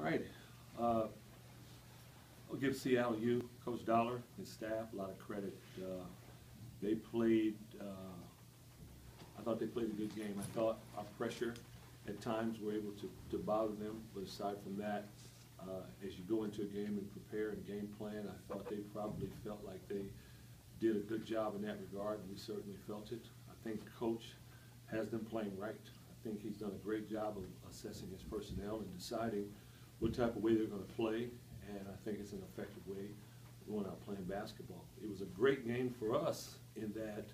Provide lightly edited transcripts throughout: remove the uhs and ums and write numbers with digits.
right. I'll give Seattle U, Coach Dollar, his staff, a lot of credit. They played, I thought they played a good game. I thought our pressure at times were able to bother them, but aside from that, as you go into a game and prepare and game plan, I thought they probably felt like they did a good job in that regard, and we certainly felt it. I think Coach has them playing right. I think he's done a great job of assessing his personnel and deciding what type of way they're going to play, and I think it's an effective way of going out playing basketball. It was a great game for us in that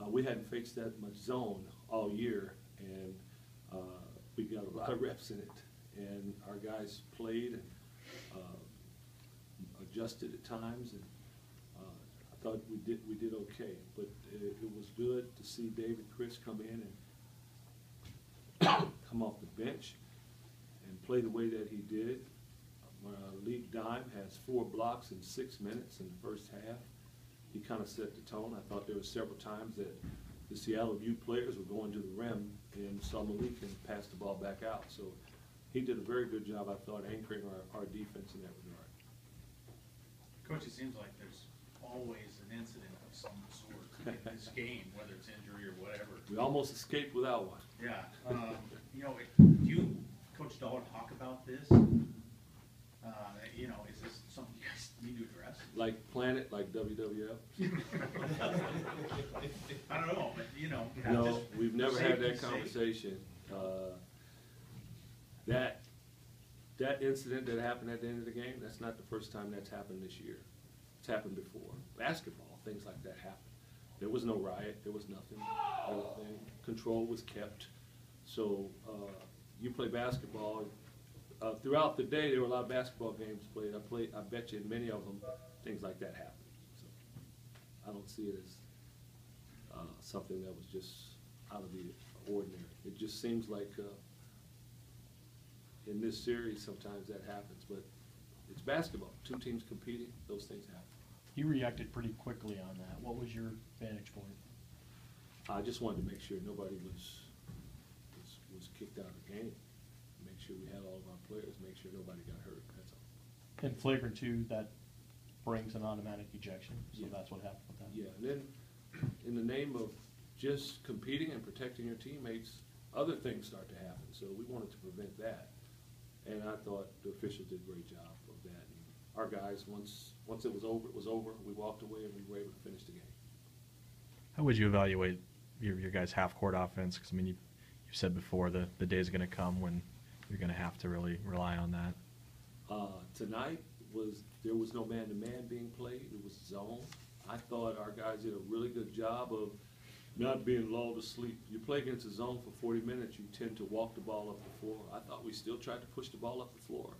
we hadn't faced that much zone all year, and we got a lot of reps in it, and our guys played and adjusted at times, and I thought we did okay. But it was good to see David Chris come in and come off the bench and play the way that he did. League Dime has 4 blocks in 6 minutes in the first half. He kind of set the tone. I thought there were several times that the Seattle U players were going to the rim and saw Malik and pass the ball back out. So he did a very good job, I thought, anchoring our defense in that regard. Coach, it seems like there's always an incident of some sort in this game, whether it's injury or whatever. We almost escaped without one. Yeah. You know, do you, Coach Dollar, talk about this? You know, is this something you guys need to address? Like Planet, like WWF? I don't know, but you know. No, we've never had that conversation. That incident that happened at the end of the game, that's not the first time that's happened this year. It's happened before. Basketball, things like that happen. There was no riot, there was nothing. Everything. Control was kept. So you play basketball. Throughout the day, there were a lot of basketball games played. I bet you in many of them, things like that happened. So I don't see it as something that was just out of the ordinary. It just seems like in this series, sometimes that happens, but it's basketball. 2 teams competing, those things happen. You reacted pretty quickly on that. What was your vantage point? I just wanted to make sure nobody was kicked out of the game. Make sure we had all of our players, make sure nobody got hurt, that's all. In flagrant 2, that brings an automatic ejection, so Yeah. that's what happened with that. Yeah, and then in the name of just competing and protecting your teammates, other things start to happen, so we wanted to prevent that. And I thought the officials did a great job of that. And our guys, once it was over, it was over. We walked away and we were able to finish the game. How would you evaluate your guys' half-court offense? Because, I mean, you said before the day's going to come when you're going to have to really rely on that. Tonight, there was no man-to-man being played. It was zone. I thought our guys did a really good job of not being lulled to sleep. You play against a zone for 40 minutes, you tend to walk the ball up the floor. I thought we still tried to push the ball up the floor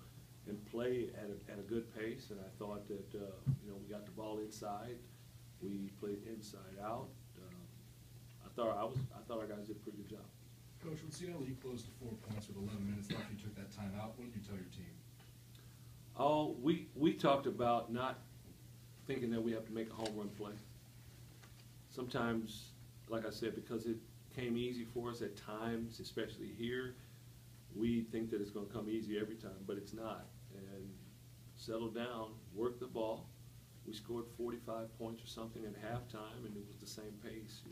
and play at a good pace, and I thought that you know, we got the ball inside. We played inside out. I thought our guys did a pretty good job. Coach, when Seattle you closed to 4 points with 11 minutes left, you took that time out. What did you tell your team? Oh, we talked about not thinking that we have to make a home run play. Sometimes, like I said, because it came easy for us at times, especially here, we think that it's going to come easy every time, but it's not. And settle down, work the ball. We scored 45 points or something at halftime, and it was the same pace.